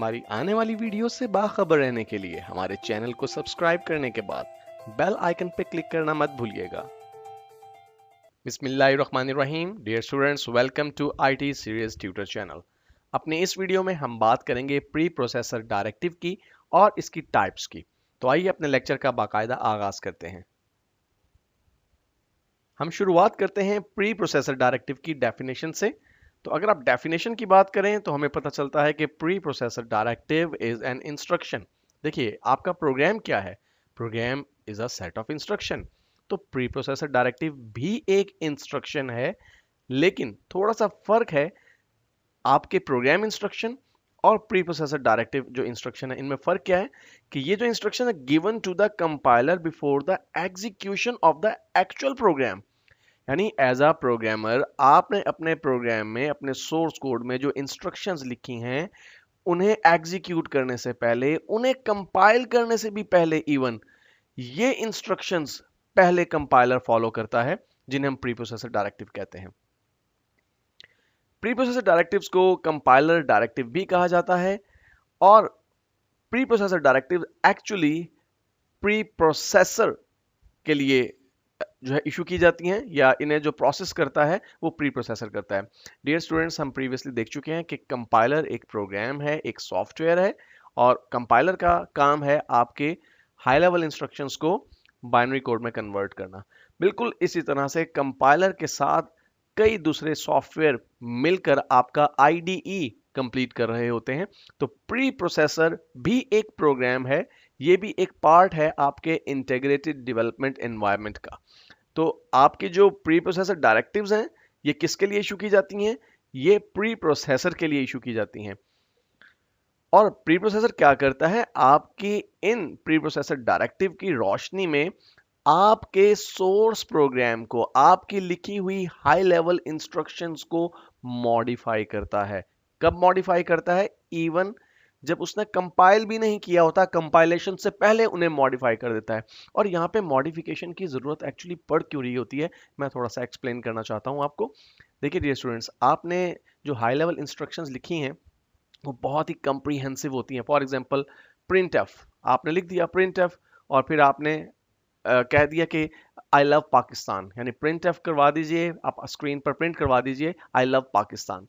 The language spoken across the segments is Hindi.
हमारी आने वाली वीडियो से बाखबर रहने के लिए हमारे चैनल को सब्सक्राइब करने के बाद बेल आइकन पर क्लिक करना मत भूलिएगा। बिस्मिल्लाहिर्रहमानिर्रहीम। Dear students, welcome to IT series tutor channel. अपने इस वीडियो में हम बात करेंगे प्री प्रोसेसर डायरेक्टिव की और इसकी टाइप्स की। तो आइए अपने लेक्चर का बाकायदा आगाज करते हैं। हम शुरुआत करते हैं प्री प्रोसेसर डायरेक्टिव की डेफिनेशन से। तो अगर आप डेफिनेशन की बात करें तो हमें पता चलता है कि preprocessor directive is an instruction. देखिए, आपका प्रोग्राम क्या है? Program is a set of instruction. तो प्री प्रोसेसर डायरेक्टिव भी एक इंस्ट्रक्शन है, लेकिन थोड़ा सा फर्क है आपके प्रोग्राम इंस्ट्रक्शन और प्री प्रोसेसर डायरेक्टिव जो इंस्ट्रक्शन है, इनमें फर्क क्या है कि ये जो इंस्ट्रक्शन है given to the compiler before the execution of the actual program. यानी एज अ प्रोग्रामर आपने अपने प्रोग्राम में, अपने सोर्स कोड में जो इंस्ट्रक्शंस लिखी हैं, उन्हें एग्जीक्यूट करने से पहले, उन्हें कंपाइल करने से भी पहले, इवन ये इंस्ट्रक्शंस पहले कंपाइलर फॉलो करता है, जिन्हें हम प्री प्रोसेसर डायरेक्टिव कहते हैं। प्री प्रोसेसर डायरेक्टिव्स को कंपाइलर डायरेक्टिव भी कहा जाता है और pre processor directive actually pre processor के लिए जो है इशू की जाती हैं, या इन्हें जो प्रोसेस करता है वो प्री प्रोसेसर करता है। डियर स्टूडेंट्स, हम प्रीवियसली देख चुके हैं कि कंपाइलर एक प्रोग्राम है, एक सॉफ्टवेयर है, और कंपाइलर का काम है आपके हाई लेवल इंस्ट्रक्शंस को बाइनरी कोड में कन्वर्ट करना। बिल्कुल इसी तरह से कंपाइलर के साथ कई दूसरे सॉफ्टवेयर मिलकर आपका आईडीई कंप्लीट कर रहे होते हैं। तो प्री प्रोसेसर भी एक प्रोग्राम है, ये भी एक पार्ट है आपके इंटीग्रेटेड डेवलपमेंट एनवायरनमेंट का। तो आपकी जो प्री प्रोसेसर डायरेक्टिव्स हैं, ये किसके लिए इशू की जाती हैं? ये प्री प्रोसेसर के लिए इशू की जाती हैं। और प्री प्रोसेसर क्या करता है? आपकी इन प्री प्रोसेसर डायरेक्टिव की रोशनी में आपके सोर्स प्रोग्राम को, आपकी लिखी हुई हाई लेवल इंस्ट्रक्शंस को मॉडिफाई करता है। कब मॉडिफाई करता है? इवन जब उसने कंपाइल भी नहीं किया होता, कंपाइलेशन से पहले उन्हें मॉडिफाई कर देता है। और यहाँ पे मॉडिफिकेशन की जरूरत एक्चुअली पड़ क्यों रही होती है, मैं थोड़ा सा एक्सप्लेन करना चाहता हूँ आपको। देखिए डियर स्टूडेंट्स, आपने जो हाई लेवल इंस्ट्रक्शंस लिखी हैं वो बहुत ही कंप्रीहेंसिव होती हैं। फॉर एग्जाम्पल प्रिंट एफ, आपने लिख दिया प्रिंट एफ, और फिर आपने कह दिया कि आई लव पाकिस्तान, यानी प्रिंट एफ करवा दीजिए, आप स्क्रीन पर प्रिंट करवा दीजिए आई लव पाकिस्तान।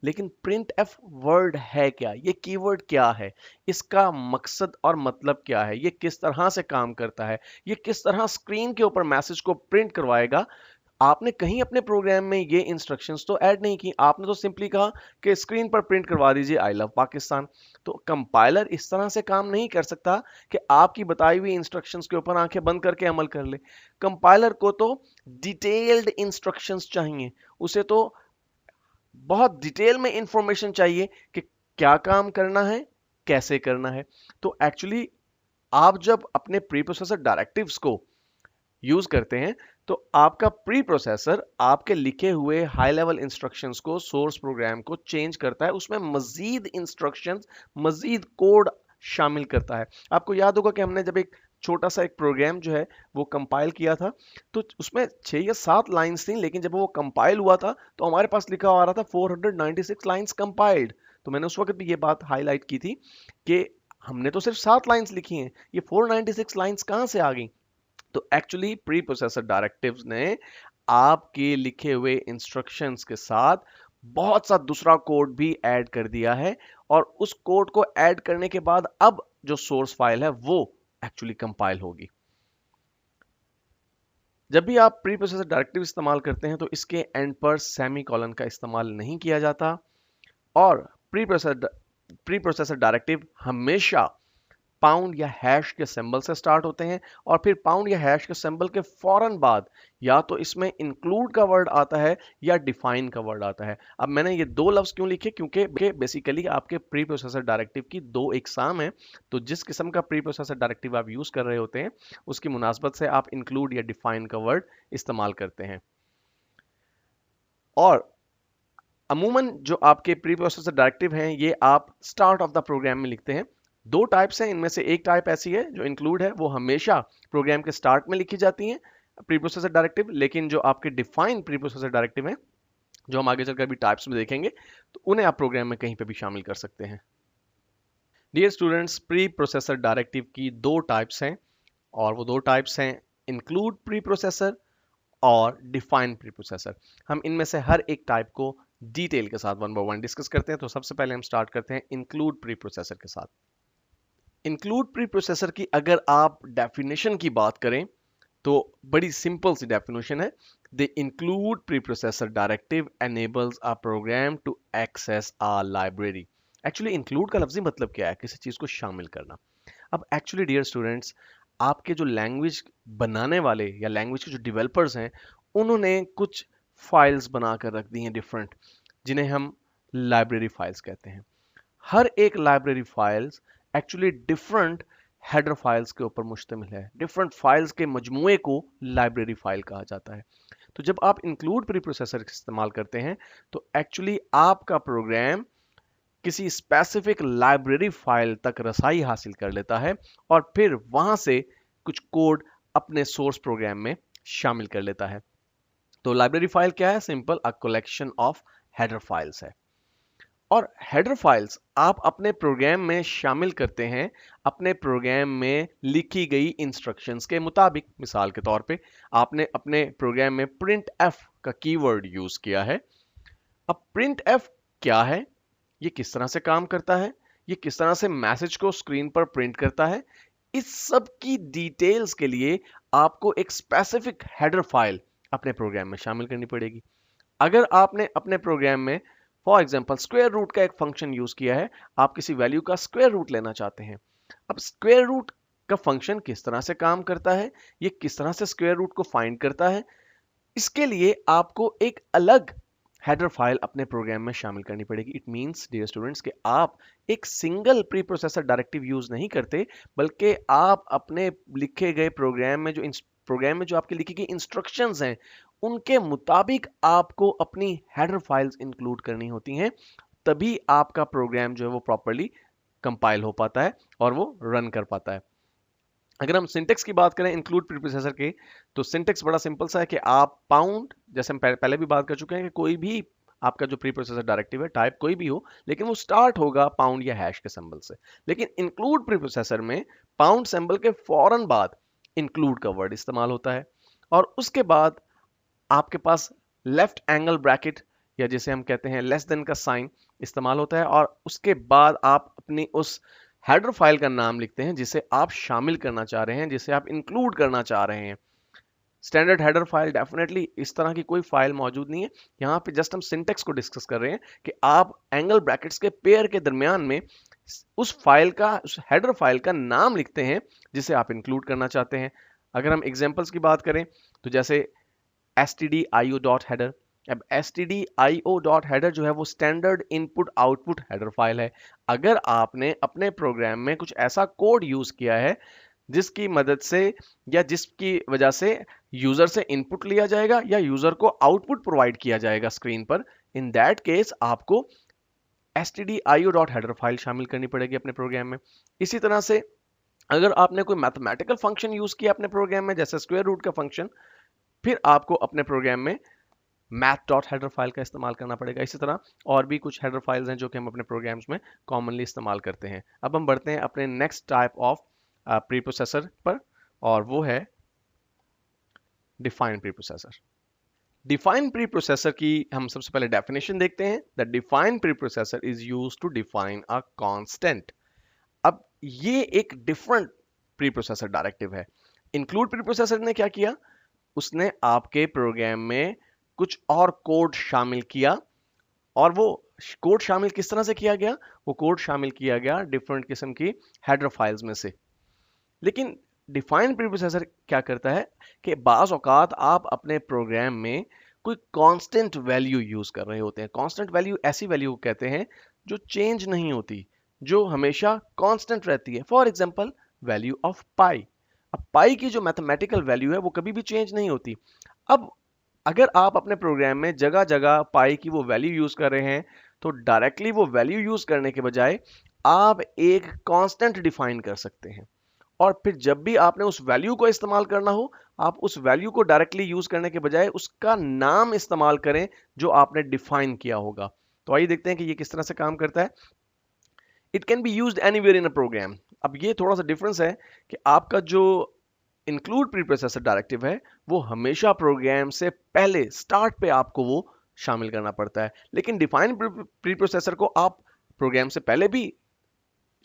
लेकिन प्रिंट एफ वर्ड है क्या? ये कीवर्ड क्या है? इसका मकसद और मतलब क्या है? ये किस तरह से काम करता है? ये किस तरह स्क्रीन के ऊपर मैसेज को प्रिंट करवाएगा? आपने कहीं अपने प्रोग्राम में ये इंस्ट्रक्शंस तो ऐड नहीं की, आपने तो सिंपली कहा कि स्क्रीन पर प्रिंट करवा दीजिए आई लव पाकिस्तान। तो कंपाइलर इस तरह से काम नहीं कर सकता कि आपकी बताई हुई इंस्ट्रक्शंस के ऊपर आंखें बंद करके अमल कर ले। कंपाइलर को तो डिटेल्ड इंस्ट्रक्शंस चाहिए, उसे तो बहुत डिटेल में इंफॉर्मेशन चाहिए कि क्या काम करना है, कैसे करना है। तो एक्चुअली आप जब अपने प्री प्रोसेसर डायरेक्टिव्स को यूज करते हैं तो आपका प्री प्रोसेसर आपके लिखे हुए हाई लेवल इंस्ट्रक्शंस को, सोर्स प्रोग्राम को चेंज करता है, उसमें मजीद इंस्ट्रक्शंस, मजीद कोड शामिल करता है। आपको याद होगा कि हमने जब एक छोटा सा एक प्रोग्राम जो है वो कंपाइल किया था, तो उसमें 6 या 7 लाइंस थी, लेकिन जब वो कंपाइल हुआ था तो हमारे पास लिखा आ रहा था 496 लाइंस कंपाइल्ड। तो मैंने उस वक्त भी ये बात हाईलाइट की थी कि हमने तो सिर्फ 7 लाइंस लिखी हैं, ये 496 लाइंस कहां से आ गई? तो एक्चुअली प्री प्रोसेसर डायरेक्टिव्स ने आपके लिखे हुए इंस्ट्रक्शंस के साथ बहुत सा दूसरा कोड भी ऐड कर दिया है, और उस कोड को ऐड करने के बाद अब जो सोर्स फाइल है वो एक्चुअली कंपाइल होगी। जब भी आप प्री प्रोसेसर डायरेक्टिव इस्तेमाल करते हैं तो इसके एंड पर सेमीकोलन का इस्तेमाल नहीं किया जाता, और प्री प्रोसेसर डायरेक्टिव हमेशा पाउंड या हैश के सिंबल से स्टार्ट होते हैं, और फिर पाउंड या हैश के सिंबल के फौरन बाद या तो इसमें इंक्लूड का वर्ड आता है या डिफाइन का वर्ड आता है। अब मैंने ये दो लफ्ज क्यों लिखे? क्योंकि बेसिकली आपके प्री प्रोसेसर डायरेक्टिव की दो एग्जाम है, तो जिस किस्म का प्री प्रोसेसर डायरेक्टिव आप यूज कर रहे होते हैं उसकी मुनासबत से आप इंक्लूड या डिफाइन का वर्ड इस्तेमाल करते हैं। और अमूमन जो आपके प्री प्रोसेसर डायरेक्टिव हैं ये आप स्टार्ट ऑफ द प्रोग्राम में लिखते हैं। दो टाइप्स हैं, इनमें से एक टाइप ऐसी है जो इंक्लूड है, वो हमेशा प्रोग्राम के स्टार्ट में लिखी जाती हैं प्री प्रोसेसर डायरेक्टिव, लेकिन जो आपके डिफाइन प्री प्रोसेसर डायरेक्टिव हैं, जो हम आगे चलकर भी टाइप्स में देखेंगे, तो उन्हें आप प्रोग्राम में कहीं पे भी शामिल कर सकते हैं। Dear students, preprocessor directive की दो टाइप्स हैं और वो दो टाइप्स हैं इंक्लूड प्री प्रोसेसर और डिफाइन प्री प्रोसेसर। हम इनमें से हर एक टाइप को डिटेल के साथ वन बाय वन डिस्कस करते हैं। तो सबसे पहले हम स्टार्ट करते हैं इंक्लूड प्री प्रोसेसर के साथ। इंक्लूड प्री प्रोसेसर की अगर आप डेफिनेशन की बात करें तो बड़ी सिंपल सी डेफिनेशन है। The include preprocessor directive enables a program to access a library. Actually include का लफ्जी मतलब क्या है? किसी चीज को शामिल करना। अब एक्चुअली डियर स्टूडेंट्स, आपके जो लैंग्वेज बनाने वाले या लैंग्वेज के जो डेवलपर्स हैं, उन्होंने कुछ फाइल्स बनाकर रख दी हैं डिफरेंट, जिन्हें हम लाइब्रेरी फाइल्स कहते हैं। हर एक library files actually different header files के ऊपर मुश्तमिल है। डिफरेंट फाइल्स के मजमूए को लाइब्रेरी फाइल कहा जाता है। तो जब आप इंक्लूड प्री प्रोसेसर इस्तेमाल करते हैं तो एक्चुअली आपका प्रोग्राम किसी स्पेसिफिक लाइब्रेरी फाइल तक रसाई हासिल कर लेता है और फिर वहां से कुछ कोड अपने सोर्स प्रोग्राम में शामिल कर लेता है। तो लाइब्रेरी फाइल क्या है? Simple, a collection of header files है। और हेडर फाइल्स आप अपने प्रोग्राम में शामिल करते हैं अपने प्रोग्राम में लिखी गई इंस्ट्रक्शंस के मुताबिक। मिसाल के तौर पे आपने अपने प्रोग्राम में प्रिंट एफ का कीवर्ड यूज किया है। अब प्रिंट एफ क्या है, ये किस तरह से काम करता है, ये किस तरह से मैसेज को स्क्रीन पर प्रिंट करता है, इस सब की डिटेल्स के लिए आपको एक स्पेसिफिक हेडर फाइल अपने प्रोग्राम में शामिल करनी पड़ेगी। अगर आपने अपने प्रोग्राम में फॉर एग्जांपल स्क्वायर रूट का एक फंक्शन यूज किया है, आप किसी वैल्यू का स्क्वायर रूट लेना चाहते हैं। अब स्क्वायर रूट का फंक्शन किस तरह से काम करता है, ये किस तरह से स्क्वायर रूट को फाइंड करता है, इसके लिए आपको एक अलग हेडर फाइल अपने प्रोग्राम में शामिल करनी पड़ेगी। इट मींस डियर स्टूडेंट्स कि आप एक single pre processor directive use नहीं करते, बल्कि आप अपने लिखे गए प्रोग्राम में जो आपकी लिखी गई इंस्ट्रक्शंस हैं, उनके मुताबिक आपको अपनी हेडर फाइल्स इंक्लूड करनी होती हैं। तभी आपका प्रोग्राम जो है वो प्रॉपर्ली कंपाइल हो पाता है और वो रन कर पाता है। अगर हम सिंटेक्स की बात करें इंक्लूड प्रीप्रोसेसर के, तो सिंटेक्स बड़ा सिंपल सा है कि आप पाउंड, जैसे हम पहले भी बात कर चुके हैं कि कोई भी आपका जो प्रीप्रोसेसर डायरेक्टिव है टाइप कोई भी हो, लेकिन वो स्टार्ट होगा पाउंड या हैश के सिंबल से। लेकिन इंक्लूड प्रीप्रोसेसर में पाउंड सिंबल के फौरन बाद इंक्लूड का वर्ड इस्तेमाल होता है और उसके बाद आपके पास लेफ्ट एंगल ब्रैकेट या जिसे हम कहते हैं लेस देन का साइन इस्तेमाल होता है और उसके बाद आप अपनी उस हेडर फाइल का नाम लिखते हैं जिसे आप शामिल करना चाह रहे हैं, जिसे आप इंक्लूड करना चाह रहे हैं। स्टैंडर्ड हेडर फाइल डेफिनेटली इस तरह की कोई फाइल मौजूद नहीं है। यहाँ पे जस्ट हम सिंटेक्स को डिस्कस कर रहे हैं कि आप एंगल ब्रैकेट्स के पेयर के दरमियान में उस हेडर फाइल का नाम लिखते हैं जिसे आप इंक्लूड करना चाहते हैं। अगर हम एग्जांपल्स की बात करें तो जैसे stdio.header। अब stdio.header जो है वो standard input output header file है। अगर आपने अपने प्रोग्राम में कुछ ऐसा कोड यूज किया है जिसकी मदद से या जिसकी वजह से यूजर से इनपुट लिया जाएगा या यूजर को आउटपुट प्रोवाइड किया जाएगा स्क्रीन पर, इन दैट केस आपको stdio.header फाइल शामिल करनी पड़ेगी अपने प्रोग्राम में। इसी तरह से अगर आपने कोई मैथमेटिकल फंक्शन यूज किया अपने प्रोग्राम में जैसे स्क्वायर रूट का फंक्शन, फिर आपको अपने प्रोग्राम में math.header फाइल का इस्तेमाल करना पड़ेगा। इसी तरह और भी कुछ हेडर फाइल्स हैं जो कि हम अपने प्रोग्राम्स में कॉमनली इस्तेमाल करते हैं। अब हम बढ़ते हैं अपने next type of preprocessor पर और वो है define preprocessor. Define preprocessor की हम सबसे पहले डेफिनेशन देखते हैं। The define preprocessor is used to define a constant. अब ये एक डिफरेंट प्री प्रोसेसर डायरेक्टिव है। इंक्लूड प्री प्रोसेसर ने क्या किया, उसने आपके प्रोग्राम में कुछ और कोड शामिल किया और वो कोड शामिल किस तरह से किया गया, वो कोड शामिल किया गया डिफरेंट किस्म की हेडर फाइल्स में से। लेकिन डिफाइन प्रीप्रोसेसर क्या करता है कि बाज औकात आप अपने प्रोग्राम में कोई कांस्टेंट वैल्यू यूज कर रहे होते हैं। कांस्टेंट वैल्यू ऐसी वैल्यू कहते हैं जो चेंज नहीं होती, जो हमेशा कांस्टेंट रहती है। फॉर एग्जांपल वैल्यू ऑफ पाई। अब पाई की जो मैथमेटिकल वैल्यू है वो कभी भी चेंज नहीं होती। अब अगर आप अपने प्रोग्राम में जगह जगह पाई की वो वैल्यू यूज कर रहे हैं तो डायरेक्टली वो वैल्यू यूज करने के बजाय आप एक कांस्टेंट डिफाइन कर सकते हैं और फिर जब भी आपने उस वैल्यू को इस्तेमाल करना हो, आप उस वैल्यू को डायरेक्टली यूज करने के बजाय उसका नाम इस्तेमाल करें जो आपने डिफाइन किया होगा। तो आइए देखते हैं कि ये किस तरह से काम करता है। It can be used anywhere in a program. अब ये थोड़ा सा डिफरेंस है कि आपका जो इंक्लूड प्री प्रोसेसर डायरेक्टिव है वो हमेशा प्रोग्राम से पहले स्टार्ट पे आपको वो शामिल करना पड़ता है, लेकिन डिफाइन प्री प्रोसेसर को आप प्रोग्राम से पहले भी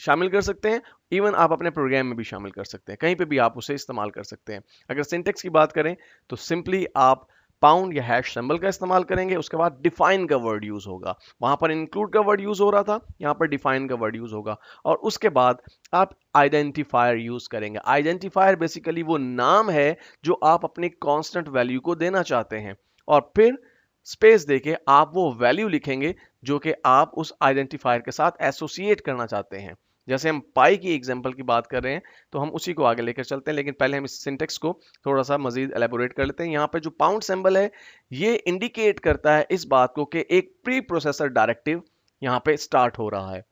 शामिल कर सकते हैं, इवन आप अपने प्रोग्राम में भी शामिल कर सकते हैं, कहीं पे भी आप उसे इस्तेमाल कर सकते हैं। अगर सिंटेक्स की बात करें तो सिंपली आप पाउंड या हैश सिंबल का इस्तेमाल करेंगे, उसके बाद डिफाइन का वर्ड यूज होगा। वहां पर इंक्लूड का वर्ड यूज हो रहा था, यहाँ पर डिफाइन का वर्ड यूज होगा, और उसके बाद आप आइडेंटिफायर यूज करेंगे। आइडेंटिफायर बेसिकली वो नाम है जो आप अपनी कांस्टेंट वैल्यू को देना चाहते हैं, और फिर स्पेस देके आप वो वैल्यू लिखेंगे जो कि आप उस आइडेंटिफायर के साथ एसोसिएट करना चाहते हैं। जैसे हम पाई की एग्जांपल की बात कर रहे हैं तो हम उसी को आगे लेकर चलते हैं, लेकिन पहले हम इस सिंटेक्स को थोड़ा सा मजीद एलेबोरेट कर लेते हैं। यहाँ पे जो पाउंड सिंबल है ये इंडिकेट करता है इस बात को कि एक प्री प्रोसेसर डायरेक्टिव यहाँ पे स्टार्ट हो रहा है।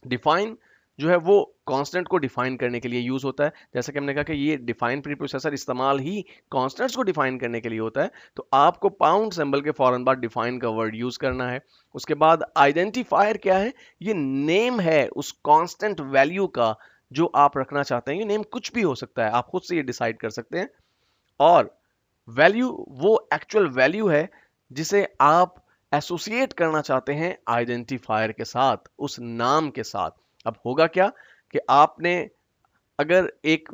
डिफाइन जो है वो कांस्टेंट को डिफाइन करने के लिए यूज होता है, जैसे कि हमने कहा कि ये डिफाइन प्री प्रोसेसर इस्तेमाल ही कांस्टेंट्स को डिफाइन करने के लिए होता है। तो आपको पाउंड सिंबल के फौरन बाद डिफाइन का वर्ड यूज करना है। उसके बाद आइडेंटिफायर क्या है, ये नेम है उस कांस्टेंट वैल्यू का जो आप रखना चाहते हैं। ये नेम कुछ भी हो सकता है, आप खुद से ये डिसाइड कर सकते हैं। और वैल्यू वो एक्चुअल वैल्यू है जिसे आप एसोसिएट करना चाहते हैं आइडेंटिफायर के साथ, उस नाम के साथ। अब होगा क्या कि आपने अगर एक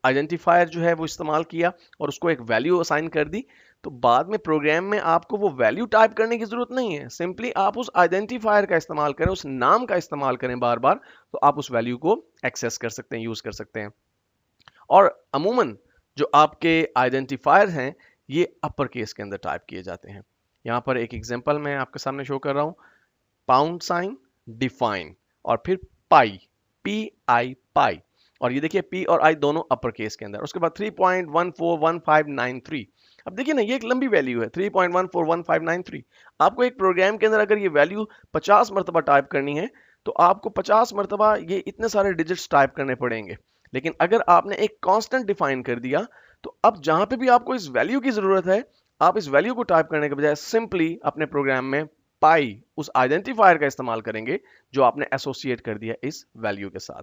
आइडेंटिफायर जो है वो इस्तेमाल किया और उसको एक वैल्यू असाइन कर दी, तो बाद में प्रोग्राम में आपको वो वैल्यू टाइप करने की जरूरत नहीं है। सिंपली आप उस आइडेंटिफायर का इस्तेमाल करें, उस नाम का इस्तेमाल करें बार बार, तो आप उस वैल्यू को एक्सेस कर सकते हैं, यूज कर सकते हैं। और अमूमन जो आपके आइडेंटिफायर हैं ये अपर केस के अंदर टाइप किए जाते हैं। यहाँ पर एक एग्जांपल मैं आपके सामने शो कर रहा हूँ, पाउंड साइन, डिफाइन, और फिर पाई, पी आई पाई, और ये देखिए पी और आई दोनों अपर केस के अंदर। उसके बाद 3.141593। अब देखिए ना, ये एक लंबी वैल्यू है 3.141593। आपको एक प्रोग्राम के अंदर अगर ये वैल्यू 50 मरतबा टाइप करनी है तो आपको 50 मरतबा ये इतने सारे डिजिट्स टाइप करने पड़ेंगे। लेकिन अगर आपने एक कांस्टेंट डिफाइन कर दिया तो अब जहां पे भी आपको इस वैल्यू की जरूरत है, आप इस वैल्यू को टाइप करने के बजाय सिंपली अपने प्रोग्राम में पाई उस आइडेंटिफायर का इस्तेमाल करेंगे जो आपने एसोसिएट कर दिया इस वैल्यू के साथ।